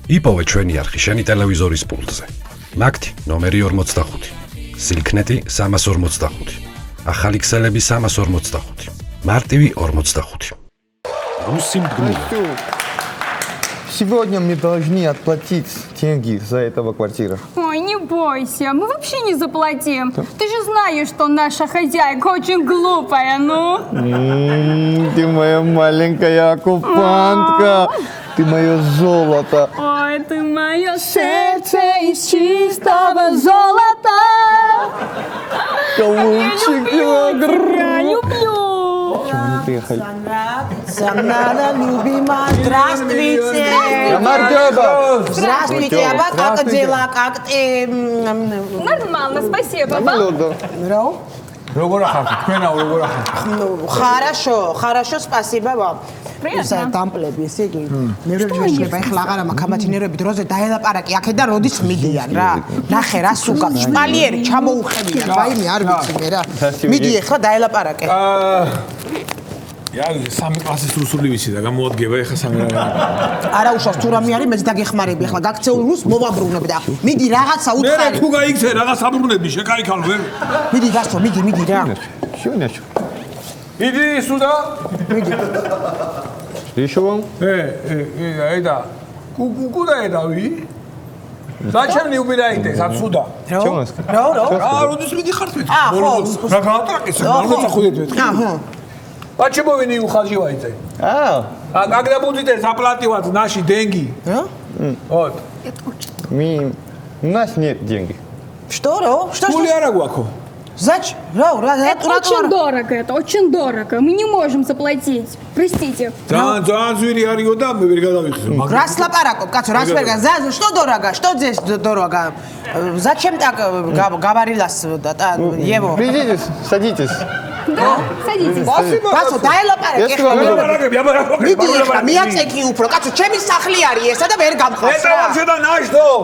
იპოვე ჩვენი არხი შენი ტელევიზორის პულტზე. მაგთი ნომერი 45, სილქნეტი 345, ახალი ქსელები 345, მარტივი 45. Русский мдгнули. Сегодня мне должны отплатить деньги за этого квартиру. Ой, не бойся, мы вообще не заплатим. Ты же знаешь, что наша хозяйка очень глупая, ну. Ты моя маленькая оккупантка. Ты мое золото. Ой, ты мое сердце из чистого золота. Голубчик, я люблю. Почему не приехали? Санада, любимая, здравствуйте. Здравствуйте, а вас как дела? Как ты? Нормально, спасибо. Хорошо, спасибо вам. Приятно. დამპლები, ესე იგი. მეორე შეშლება ეხლა აღარა მაქვს ამათინერები დროზე დაელაპარაკი აქედან როდის მიდიან რა. ნახე რა სუკა შპალიერი ჩამოუხებია. ვაიმე არ ვიცი მე რა. მიდი ეხლა დაელაპარაკე. სამი კლასის რუსული ვიცი და გამოადგება ეხლა სამი რა. არა უშავს თუ რამე არის მეც დაგეხმარები ეხლა გაქცეულ რუს მოვაბრუნებ და მიდი რაღაცა უთხარი. მე თუ გაიქცე რაღაც აბრუნები შეკაიქალო ვერ. მიდი გასწო მიდი რა. Сегодня. Иди сюда. Еще вам? Это. Куда это вы? Зачем не убираетесь отсюда? Что у нас? Родись мне хартвит. Почему вы не ухаживаете? А когда будете заплатить наши деньги? Вот. У нас нет денег. Что? Зачем? Это очень дорого, это очень дорого. Мы не можем заплатить. Простите. Раслапараков, Расперга, что дорого? Что здесь дорого? Зачем так говорилось его? Придите, садитесь. Да, садитесь. Спасибо. Მიაწექი უფრო. Კაცო, ჩემი სახლი არის ესა და ვერ გამხავს რა.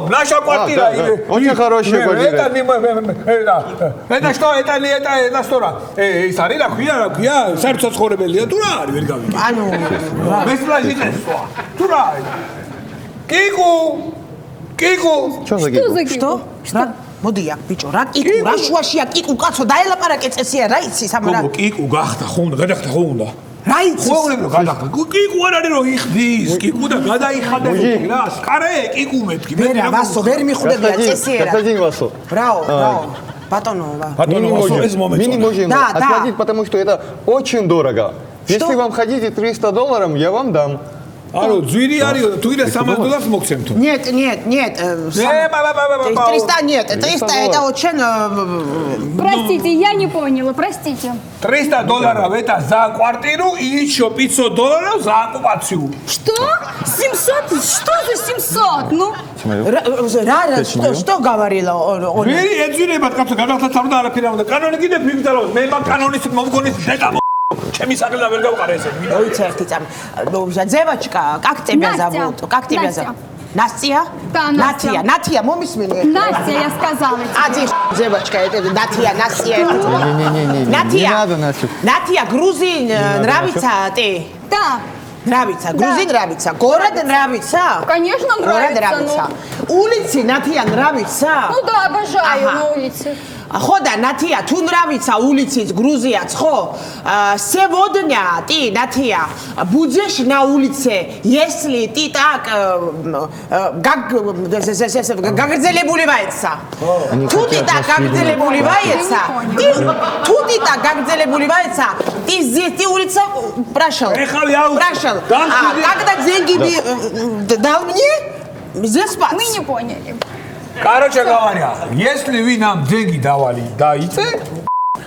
Наша квартира. Очень хорошая квартира. Это что? Это что? Сарила, хуя, сердце ცხოვრებელია თუ რა არის ვერ გავიგე. ანუ მესლაჟიტე. თუ რა არის? კიკუ. Что за гиг? Что? მოდი აქ ბიჭო, რა კიკუ, რა შუაშია კიკუ, კაცო, დაელაპარაკე წესია რა იცი სამარა. კიკუ გახდა ხო უნდა, გადახდა ხო უნდა. რა იცი? ხო გადახდა. კიკუ არ არის რომ იხდის, კიკუ და გადაიხადა რა, სკარე კიკუ მეთქი. მე ვასო, ვერ მიხვდებია წესია რა. Господин Васо. Браво. Батоно. Мы не можем отплатить, потому что это очень дорого. Если вам хотите $300, я вам дам. Алло, ძვირი არის თუ ირა $300 მოგცემ თუ? Нет. 300 нет, 300 это очень Простите, я не поняла, простите. $300 это за квартиру и еще $500 за оккупацию. Что? 700? Что за 700? Ну? что говорила он? Ვერი ეძვირებათ კაცო, გადახდა თავდა არაფერი უნდა. კანონი კიდე ფიქრდარო, მე მაგ კანონის მომგონის დედა ჩემი საქმე და ვერ გავყარე ესე. Ой, там. Девочка, как тебя зовут? Как тебя зовут? Настя? Да, Настя. Натия, момисмени. Настя, я сказала тебе. Девочка, это Настя. Не надо, Настя. Натия, Грузин, нравится ты? Да. Нравится, Грузин нравится, город нравится? Конечно, нравится. Улицы Натия нравится? Ну да, обожаю на улице. Хода, Натия, tu нравится улицы Грузияц, хо? Сегодня ты, Натия, будешь на улице, если ты так гагзелебуливается. Тут ты так гагзелебуливается. Тут ты так гагзелебуливается. Ты здесь, ты улица прошел. Прошел. Когда деньги дал мне, здесь спать. Мы не поняли. Короче говоря, если вы нам деньги давали, дайте,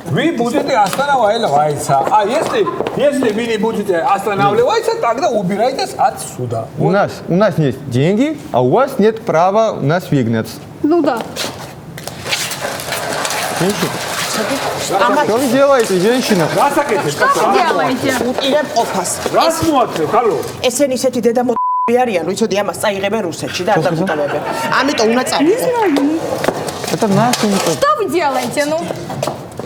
вы будете останавливаться. А если вы не будете останавливаться, тогда убирайтесь отсюда. У нас есть деньги, а у вас нет права нас выгнать. Ну да. Что вы делаете, женщина? Что вы делаете? Рассмотрим, алло. არიან, ვიცოდი ამას წაიღებენ რუსეთში და არ დაგუტალებენ. ამიტომ უნდა წავიდე. Это наш. Что вы делаете, ну?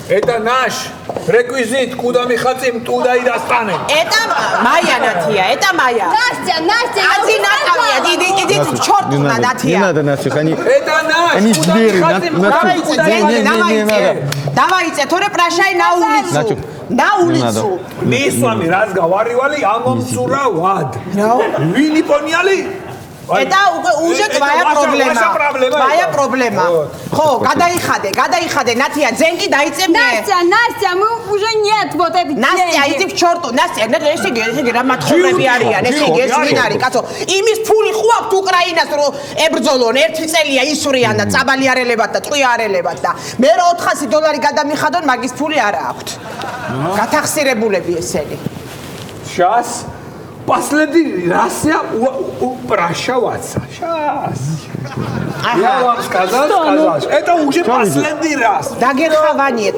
Это наш. Реквизит, куда мы хотим, туда и достанем. Это Майя Натия, это Майя. Настя, Один Наталья, иди к черту на Не Натия. надо, Настюх, они Это наш. Они Куда звери, мы хотим, на- туда и на- туда не, и не, достанем. не надо. Давайте, торе прощай на улицу. Натюх. На улицу. Мы с вами разговаривали о Мамсуравад. Вини поняли? Это уже твоя проблема. Твоя проблема. Хо, гадаихаде, Натия, деньги дайте мне. Настя, мы уже нет вот этой Настя, иди к черту. Настя, ესე რამათხოვრები არიან, ეს ვინ არის, კაცო? იმის ფული ხო აქვს უკრაინას, რომ ებრძოლონ, 1 წელია ისვრიან და წაბალიარელებად და წვიარელებად და მე $400 გადამიხადონ, მაგის ფული არ აქვთ. გათახსირებულები ესენი. Сейчас. Последний раз я прощался. Сейчас. Я вам сказал. Это уже последний раз. დაგერხავანიეთ,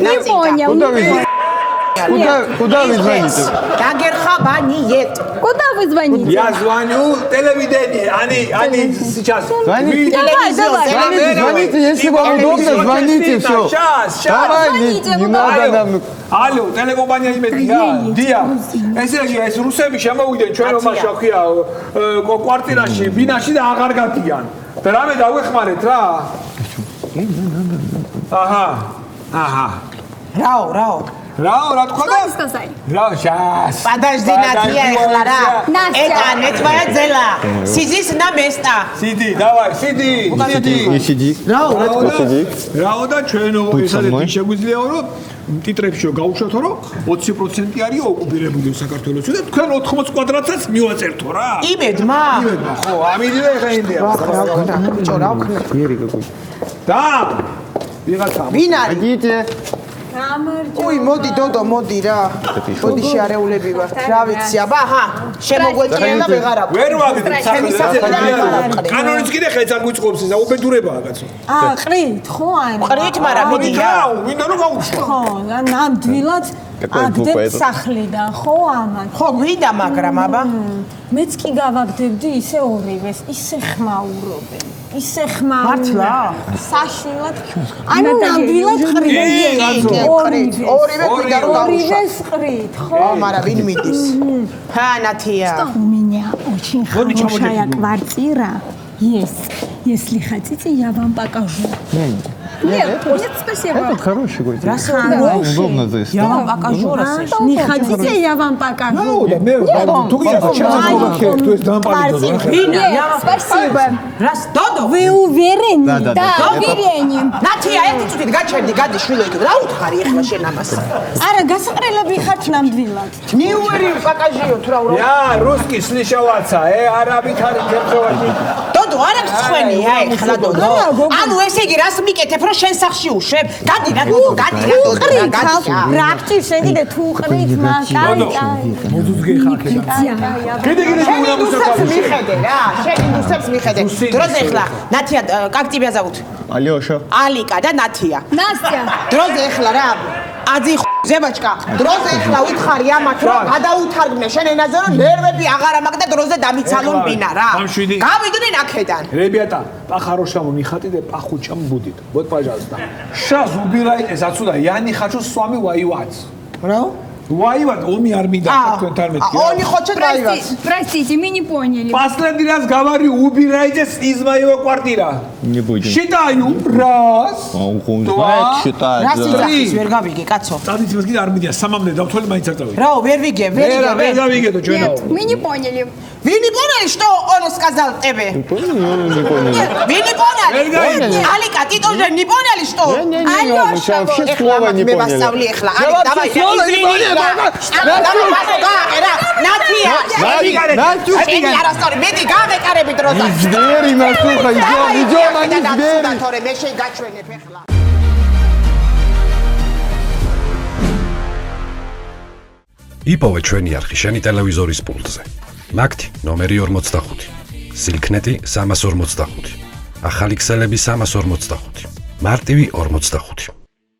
ნაცინკა. Куда вы звоните? დაგერხავანიეთ. Куда вы звоните? Я звоню телевидение. Они сейчас. Звоните. Давай. Звоните, если вам удобно, звоните, все. Сейчас. Давай, Звоните, не ну надо нам. Алло, телекомпания იმედია. დია. ესე იგი ეს რუსები შემოვიდნენ ჩვენ რომაში ხია კვარტირაში, ბინაში და აღარ გატიან. და რამე დავეხმარეთ რა? აჰა. რაო. რა თქვა და? Что сказали? რა, сейчас. Подожди, Натия, ეხლა რა. Настя. Это не твоя дела. Сидишь на место. Сиди, давай, сиди. Не сиди. რაო და ჩვენო Будь со ესადეთი мной. შეგვიძლია რომ ტიტრებში გავუშვათო რომ 20% არის ოკუპირებული საქართველოსი და თქვენ 80 კვადრატსაც მივაწერთო რა. იმედმა. ხო, ამიდივე ხა ინდია. ბიჭო, რა ვქნა? Звери какой. და ვიღაცა ვინ არის? Идите. ой, მოდი დოდო, მოდი რა. მოდი შეარეულები ვარ. რა ვიცი, აბა, აჰა, შემოგვეჭირა და ვეღარ აქვს. ვერ ვაგდებ ჩემი სახელიდან არ აყრი. კანონიც კიდე ხელს არ გვიწყობს ეს უბედურებაა კაცო. ყრით ხო აი ყრით, მაგრამ მიდია. მინდა რომ გავუშვა. ხო ნამდვილად Какой глупый აგდებ этот. სახლიდან ხო ამან ხო, გვიდა, მაგრამ აბა. მეც კი გავაგდებდი ისე ორივეს ისე ხმაურობენ ისე მართლა? საშინლად ანუ ნამდვილად ყრით ყრით, ორივე გვიდა რომ გავუშვა. ორივეს ყრით ხო ო, მაგრამ ვინ მიდის? ჰა, ნათია. У меня очень хорошая квартира есть. Если хотите, я вам покажу. Нет, спасибо. Этот хороший какой-то. Хороший. Удобно здесь. Я вам покажу, раз. Не хотите, я вам покажу. და მე თუ გიახა ჩასაც მოგახერხ თუ ეს დამპალიდო რა. ვინა? Спасибо. რას? დოდო? Вы уверены? Да. Да, уверение. ნათია, ერთი წუთით გაჩერდი, გადი შვილოით. რა უთხარი ეხლა შენ ამას? არა, გასაყრელები ხართ ნამდვილად. ნიუერი პაკაჟიო თუ რა Я русский слышалаца, арабит არის გერწოვანი. დოდო, არ აქვს ხვენია ეხლა დოდო. ანუ ესე იგი რას მიკეთებ, რომ შენ სახში უშვებ? გადი რა დოდო, გადი. რაფჭი შეგიდე თუ ყრით მაგარი. მოდუძგე ხალხი. კიდე შენ უნდა ინდუსტრიას მიხედე რა, შენ ინდუსტრიას მიხედე. დროზე ეხლა ნათია, как тебя зовут? Алёша. ალიკა და ნათია. Настя. დროზე ეხლა რა? აძი ზებაჭკა. დროზე ეხლა უთხარი ამათ რომ გადაუთარგმნე შენ ენაზე რომ ნერვები აღარ ამაგდა დროზე დამიცალონ ბინა რა. გავიდნენ აქედან. Ребята, по-хорошему не хотите, по-худшему будет. Вот, пожалуйста. Сейчас убирайтесь отсюда. Я не хочу с вами воевать. რა? Воевать, омი არ მინდა თქვენთან მეთქი. ონი ხოჩეთ გაივაც. Простите, мы не поняли. Последний раз говорю, убирайтесь из моего квартира. Не будем. Считаю. Раз. Он Два. знает считать. რას да. იძახის ვერ გავიგე კაცო. Სადიც კიდე არ მინდა, სამამდე დავთვალე მაინც არ წავიდე. რაო, ვერ ვიგე, ვერ მე ვიგე. დავიგედო ჩვენო. Нет, мы не поняли. Вы не поняли, что он сказал тебе? Не понял. Вы не поняли? Поняли. Алика, ты тоже не поняли, что? Не-не-не, мы сейчас вообще слова не поняли. Алик, давай, извини. Звери, Настюха, идем, они звери. იპოვე ჩვენი არხი შენი ტელევიზორის პულტზე. მაგთი ნომერი 45. სილქნეტი 345. ახალი ქსელები 345. მარტივი 45.